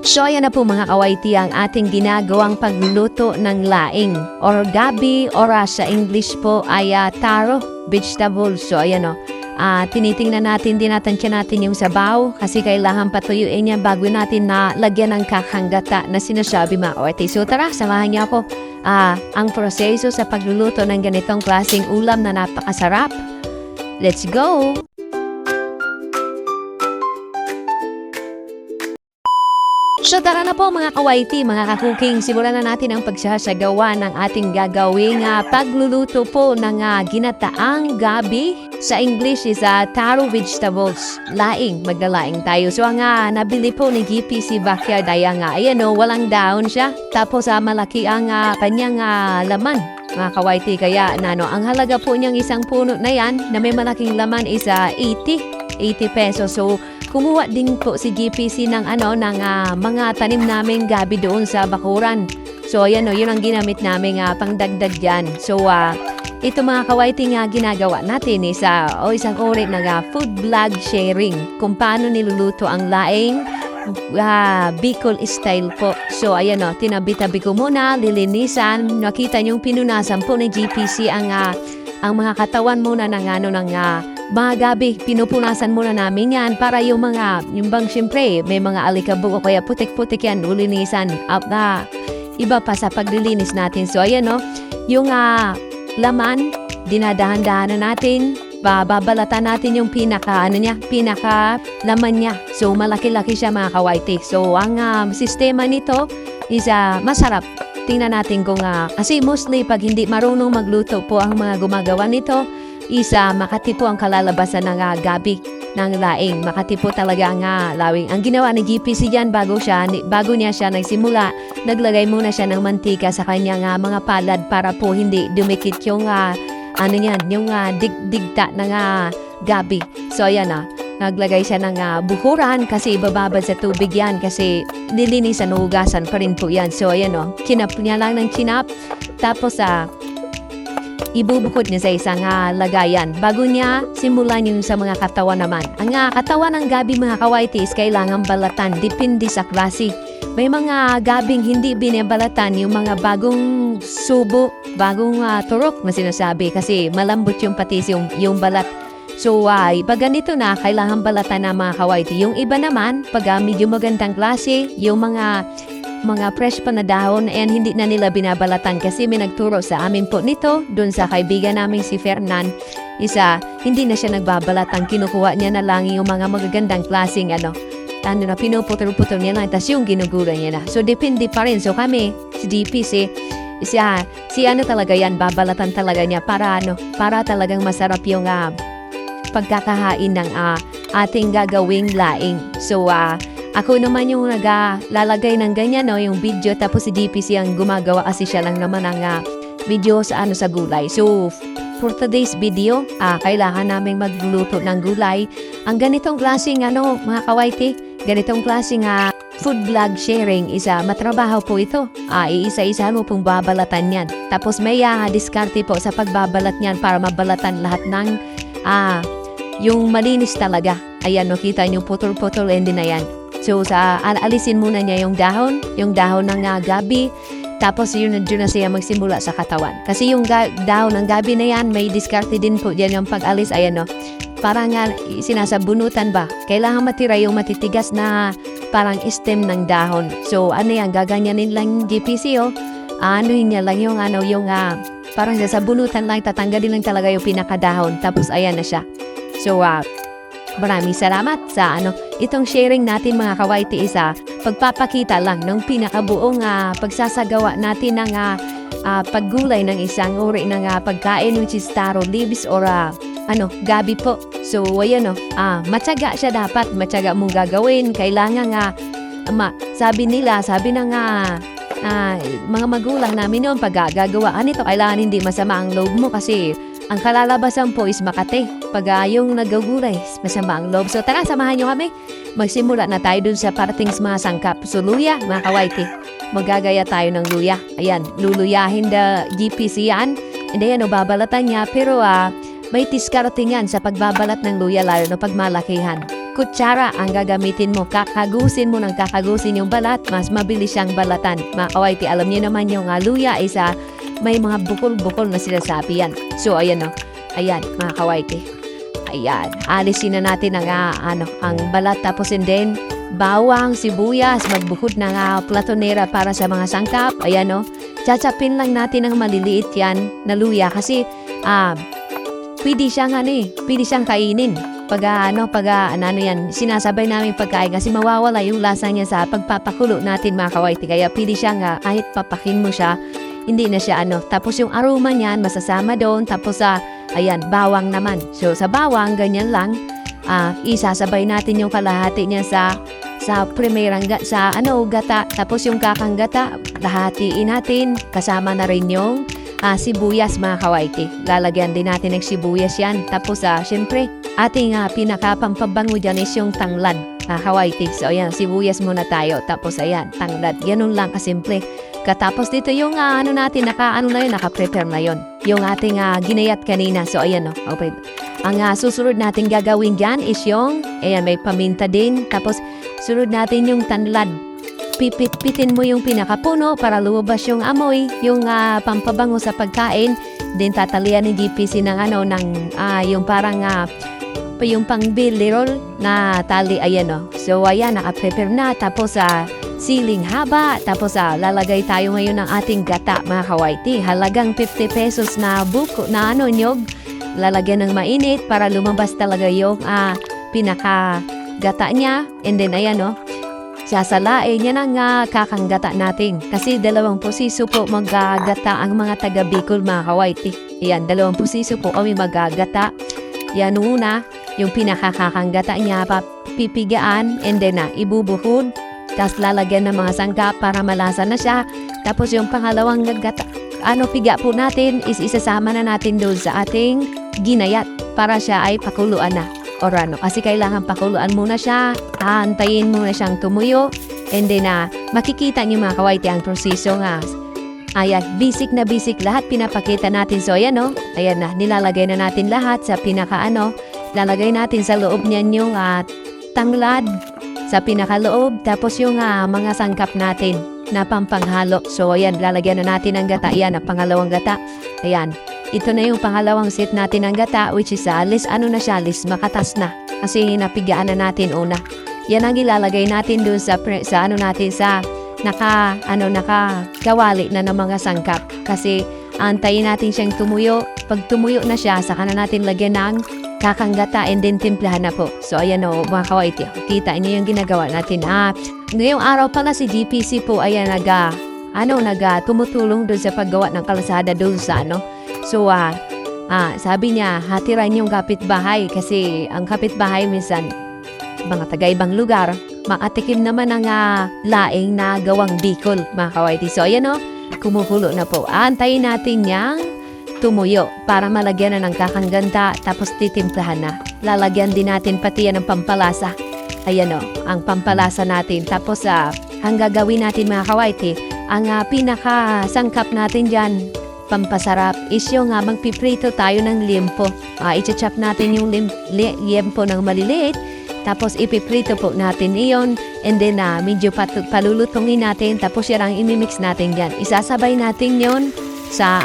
So ayan na po mga kawaiti ang ating ginagawang pagluluto ng laing or gabi or sa English po ay taro vegetable. So ayan o, tinitingnan natin, dinatansya natin yung sabaw kasi kailangan patuyuin yan bago natin na lagyan ng kakanggata na sinasabi mga kawaiti. So tara, samahan niyo ako ang proseso sa pagluluto ng ganitong klaseng ulam na napakasarap. Let's go! So tara na po mga kawaiti, mga kakuking, simulan na natin ang pagsasagawa ng ating gagawing pagluluto po ng ginataang gabi. Sa English is taro vegetables. Laing, maglalaing tayo. So ang nabili po ni GPC Backyard ay ayan o, walang daon siya. Tapos malaki ang kanyang laman. Mga kawaiti, kaya ang halaga po niyang isang puno na yan na may malaking laman is 80 pesos. So kumuha din po si GPC ng mga tanim naming gabi doon sa bakuran. So ayan o, yun ang ginamit namin pangdagdag dyan. So ito mga kawaiti ginagawa natin is isang uri ng food vlog sharing kung paano niluluto ang laing Bicol style po. So ayan o, tinabi-tabi ko muna, lilinisan. Nakita niyong pinunasan po ni GPC ang mga katawan muna ng mga gabi, pinupunasan muna namin yan para yung bang siyempre may mga alikabok o kaya putik-putik yan, ulinisan iba pa sa paglilinis natin. So ayan o, yung laman, dinadahan-dahan na natin, babalatan natin yung pinaka laman niya. So malaki-laki siya mga kawaiti. So ang sistema nito is masarap. Tingnan natin kung kasi mostly pag hindi marunong magluto po ang mga gumagawa nito, Makati po ang kalalabasan ng gabi ng laing. Makati po talaga ang lawing. Ang ginawa ni GPC dyan bago niya siya nagsimula, naglagay muna siya ng mantika sa kanyang mga palad para po hindi dumikit yung yung digta ng gabi. So ayan naglagay siya ng buhuran kasi ibababad sa tubig yan kasi nilinisan o hugasan pa rin po yan. So ayan kinap niya lang ng kinap. Tapos ibubukod niya sa isang lagayan bago niya simulan yung sa mga katawan naman. Ang katawan ng gabi mga kawaiti is kailangan balatan, depende sa klase. May mga gabing hindi binabalatan, yung mga bagong subo, bagong turok na sinasabi kasi malambot yung patis yung balat. So pag ganito na, kailangan balatan na mga kawaiti. Yung iba naman, pag medyo magandang klase, yung mga fresh pa na dahon and hindi na nila binabalatan kasi may nagturo sa amin po nito doon sa kaibigan namin si Fernan. Hindi na siya nagbabalatan, kinukuha niya na lang yung mga magagandang klaseng pinuputol-putol niya lang, tas yung ginugura niya na. So depende pa rin. So kami, si DPC, si talaga yan, babalatan talaga niya para talagang masarap yung pagkakahain ng ating gagawing laing. So ako naman yung naglalagay ng ganyan yung video, tapos si GPC ang gumagawa kasi siya lang naman ang video sa gulay. So for today's video, kailangan naming magluluto ng gulay. Ang ganitong klaseng mga kawaiti, ganitong klaseng food vlog sharing is matrabaho po ito. Iisa-isa mo pong babalatan yan. Tapos may diskarte po sa pagbabalat niyan para mabalatan lahat ng yung malinis talaga. Ayan, kita nyo putol-putol and na yan. So alisin muna niya yung dahon ng gabi. Tapos yun na siya magsimula sa katawan. Kasi yung dahon ng gabi na yan, may diskarte din po yan yung pag-alis. Ayan parang sinasabunutan ba? Kailangan matira yung matitigas na parang stem ng dahon. So yan, gaganyanin lang GPC niya lang yung parang sasabunutan lang, tatanggalin lang talaga yung pinakadahon. Tapos ayan na siya. So maraming salamat sa itong sharing natin mga kawaiti pagpapakita lang ng pinakabuong pagsasagawa natin ng paggulay ng isang uri ng pagkain which is taro leaves or gabi po. So ayan matyaga siya, dapat matyaga mong gagawin. Kailangan sabi ng mga magulang namin noon, pag gagawaan ito kailangan hindi masama ang loob mo kasi ang kalalabasan po is makate. Pag yung nagagulay, masama ang loob. So tara, samahan nyo kami. Magsimula na tayo dun sa parting mga sangkap. So luya, mga kawaiti. Magagaya tayo ng luya. Ayan, luluyahin the GPC yan. And then, babalatan niya. Pero may discarding yan sa pagbabalat ng luya, lalo na pag malakihan. kutsara ang gagamitin mo. Kakagusin mo ng kakagusin yung balat, mas mabilis siyang balatan. Mga kawaiti, alam niyo naman yung luya isa may mga bukol-bukol na sinasabi yan. So ayan o, ayan mga kawaiti. Ayan, alisin na natin ang balat, tapos and then bawang, sibuyas, magbukod ng platonera para sa mga sangkap. Ayan o, tsachapin lang natin ng maliliit yan na luya kasi pwede siyang kainin. Pag yan, sinasabay namin pagkain kasi mawawala yung lasa niya sa pagpapakulo natin mga kawaiti. Kaya pwede siyang kahit papakin mo siya, hindi na siya Tapos yung aroma niyan, masasama doon. Tapos ayan, bawang naman. So sa bawang, ganyan lang. Isasabay natin yung kalahati niya sa primerang gata. Tapos yung kakang gata, lahatiin natin. Kasama na rin yung sibuyas mga kawaiti. Lalagyan din natin ng sibuyas yan. Tapos syempre, ating pinakapampabango dyan is yung tanglad mga kawaiti. So ayan, sibuyas muna tayo. Tapos ayan, tanglad. Ganun lang kasimple. Katapos dito yung naka-prepare na yun. Yung ating ginayat kanina. So ayan okay. Ang susunod natin gagawin dyan is yung, ayan, may paminta din. Tapos sunod natin yung tanlad. Pipit-pitin mo yung pinakapuno para lumabas yung amoy, yung pampabango sa pagkain. Then tatalian ni DPC ng yung parang yung pang billy roll na tali. Ayan So ayan, naka-prepare na. Tapos siling haba. Tapos lalagay tayo ngayon ng ating gata mga kawaiti. Halagang 50 pesos na buko na nyog. Lalagyan ng mainit para lumabas talaga yung pinaka gata niya. And then ayan sasalain niya ng kakanggata natin. Kasi 2 pusiso po magagata ang mga taga Bicol mga kawaiti. Ayan, 2 pusiso po kami magagata. Yan una, yung pinakakakanggata niya pipigaan and then ibubuhod. Tapos lalagyan ng mga sangkap para malasa na siya. Tapos yung pangalawang gata, piga po natin is isasama na natin doon sa ating ginayat para siya ay pakuluan na. Kasi kailangan pakuluan muna siya, antayin muna siyang tumuyo, and then makikita niyo mga kawaiti ang proseso Ayan, basic na basic lahat pinapakita natin. So ayan ayan na, nilalagay na natin lahat sa lalagay natin sa loob niyan yung tanglad sa pinakaloob, tapos yung mga sangkap natin na pampanghalo. So ayan, lalagyan na natin ang gata. Ayan, ang pangalawang gata. Ayan. Ito na yung pangalawang set natin ng gata, which is list makatas na. Kasi napigaan na natin una. Yan ang ilalagay natin dun sa nakagawali na ng mga sangkap. Kasi antayin natin siyang tumuyo. Pag tumuyo na siya, saka na natin lagyan ng kakanggata and then timplahan na po. So ayan mga kawaiti. Kita niyo yung ginagawa natin. Ngayong araw pala si DPC po ayan tumutulong doon sa paggawa ng kalsada doon sa So, sabi niya, hatiran yung kapitbahay kasi ang kapitbahay minsan, mga taga-ibang lugar, makatikim naman ng laing na gawang Bicol, mga kawaiti. So, ayan kumukulo na po. Antayin natin niyang tumuyo para malagyan na ng kakangganta tapos titimplahan na. Lalagyan din natin pati yan ng pampalasa. Ayan ang pampalasa natin. Tapos, ang gagawin natin mga kawaiti, ang pinakasangkap natin dyan, pampasarap is yung magpiprito tayo ng liempo. I-chop natin yung liempo ng maliliit, tapos ipiprito po natin iyon, and then medyo palulutungin natin, tapos yan ang imimix natin dyan. Isasabay natin yon sa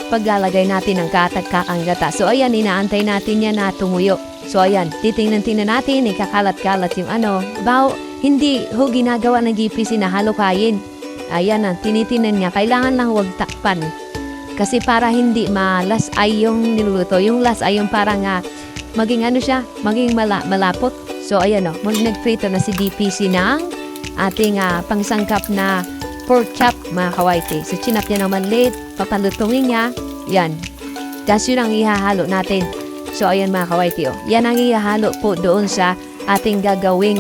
paglalagay natin ng kakanggata. So ayan, inaantay natin yan na tumuyo. So ayan, titingnan natin, ikakalat-kalat yung hindi ginagawa ng GPC na halukayin. Ayan tinitinan niya. Kailangan lang huwag takpan. Kasi para hindi malas ay yung niluluto. Yung las ay yung parang maging maging malapot. So ayan nagprito na si DPC ng ating pangsangkap na pork chop mga kawaiti. So chinap niya naman late, papalutungin niya. Yan. Tapos yun ang ihahalo natin. So ayan mga kawaiti yan ang ihahalo po doon sa ating gagawing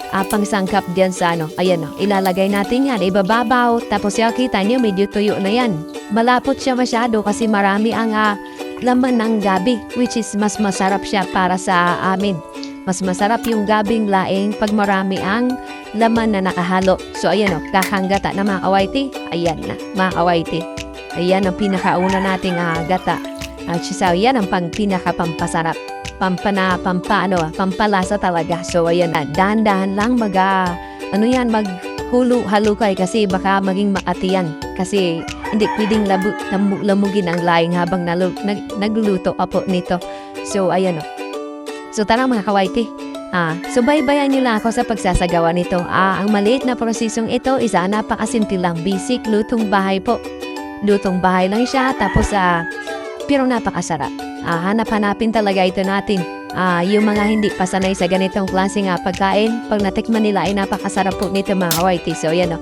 pangsangkap diyan sa ayan ilalagay natin yan, ibababaw, tapos kita niyo medyo tuyo na yan. Malapot siya masyado kasi marami ang laman ng gabi, which is mas masarap siya para sa amin. Mas masarap yung gabing laing pag marami ang laman na nakahalo. So ayan kakanggata na mga kawaiti. Ayan na mga kawaiti. Ayan ang pinakauna nating gata. So yan ang pinakapampasarap. pampalasa talaga. So ayan na, dahan-dahan lang maghalo-halukay kasi baka maging maatiyan. Kasi hindi pwedeng lamugin ang laing habang nagluluto po nito. So ayan o. So tara mga kawaiti. Subaybayan niyo lang ako sa pagsasagawa nito. Ang maliit na prosesong ito, napakasimple lang. Basic, lutong bahay po. Lutong bahay lang siya, tapos pero napakasarap. Hanap-hanapin talaga ito natin. Yung mga hindi pasanay sa ganitong klaseng pagkain, pag natikman nila ay napakasarap po nito mga kawaiti. So yan o.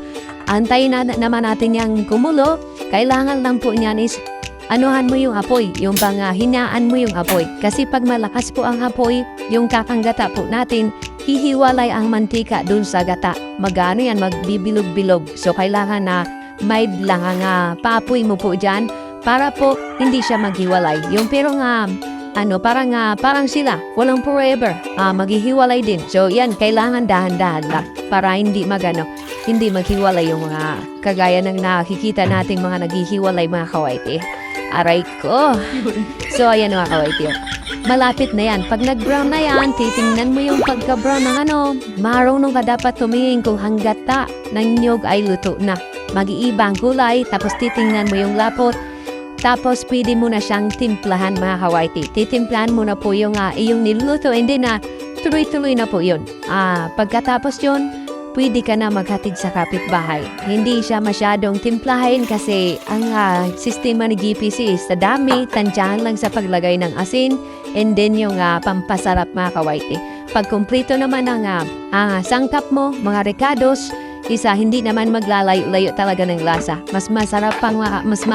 Antayin naman natin yung kumulo. Kailangan lang po niyan is anuhan mo yung apoy, yung hinaan mo yung apoy. Kasi pag malakas po ang apoy, yung kakanggata po natin, hihiwalay ang mantika dun sa gata. Magbibilog-bilog. So kailangan na mild lang ang paapoy mo po dyan para po hindi siya maghiwalay. Yung pero parang sila, walang forever. Maghihiwalay din. So yan, kailangan dahan-dahan lang para hindi maghiwalay yung mga kagaya ng nakikita nating mga naghihiwalay mga kawaiti. Aray ko. So, ayan mga kawaiti. Malapit na yan. Pag nag-brown na yan, titingnan mo yung pagka-brown ng marunong ka dapat tumingin kung hanggata ng nyog ay luto na. Mag-iiba ang kulay, tapos titingnan mo yung lapot. Tapos, pwede mo na siyang timplahan mga kawaiti. Titimplahan mo na po yung niluluto, hindi na tuloy-tuloy na po yun. Pagkatapos yun, pwede ka na maghatid sa kapitbahay. Hindi siya masyadong timplahin kasi ang sistema ni GPC is sa dami, tansyahan lang sa paglagay ng asin, and then yung pampasarap mga kawaiti. Pag kumplito naman ang sangkap mo, mga recados, hindi naman maglalayo-layo talaga ng lasa. Mas masarap pang, mas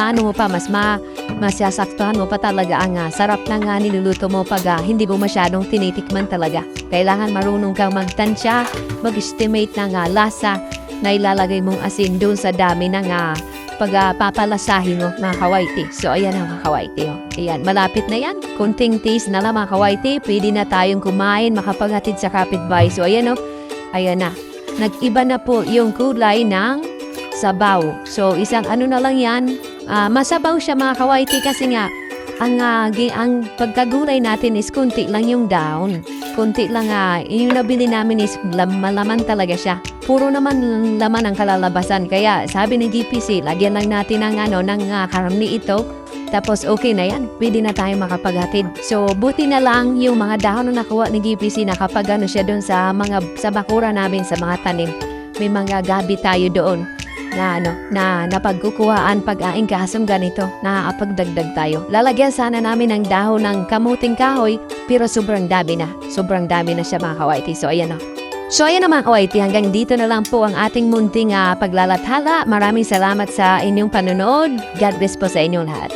masasaktuhan mo pa talaga ang sarap ng niluluto mo pag hindi mo masyadong tinitikman talaga. Kailangan marunong kang magtansya, mag-estimate ng lasa na ilalagay mong asin doon sa dami ng pagpapalasahin mo mga kawaiti. So ayan ang mga kawaiti. Ayan, malapit na yan. Kunting taste na lang mga kawaiti. Pwede na tayong kumain, makapaghatid sa kapitbahay. So ayan ayan na. Nag-iba na po yung kulay ng sabaw. So, isang na lang yan. Masabaw siya mga kawaiti kasi nga, ang pagkagulay natin is kunti lang yung daon. Kunti lang yung nabili namin is malaman talaga siya. Puro naman laman ang kalalabasan. Kaya sabi ng GPC, lagyan lang natin ng karami ito. Tapos okay na yan, pwede na tayo makapaghatid. So buti na lang yung mga dahon na nakuha ni GPC na kapag siya doon sa bakura namin sa mga tanim. May mga gabi tayo doon na napagkukuhaan pag-aing kasong ganito, nakakapagdagdag tayo. Lalagyan sana namin ng dahon ng kamuting kahoy, pero sobrang dami na. Sobrang dami na siya mga kawaiti. So ayan So ayan na mga kawaiti, hanggang dito na lang po ang ating munting paglalathala. Maraming salamat sa inyong panonood. God bless po sa inyong lahat.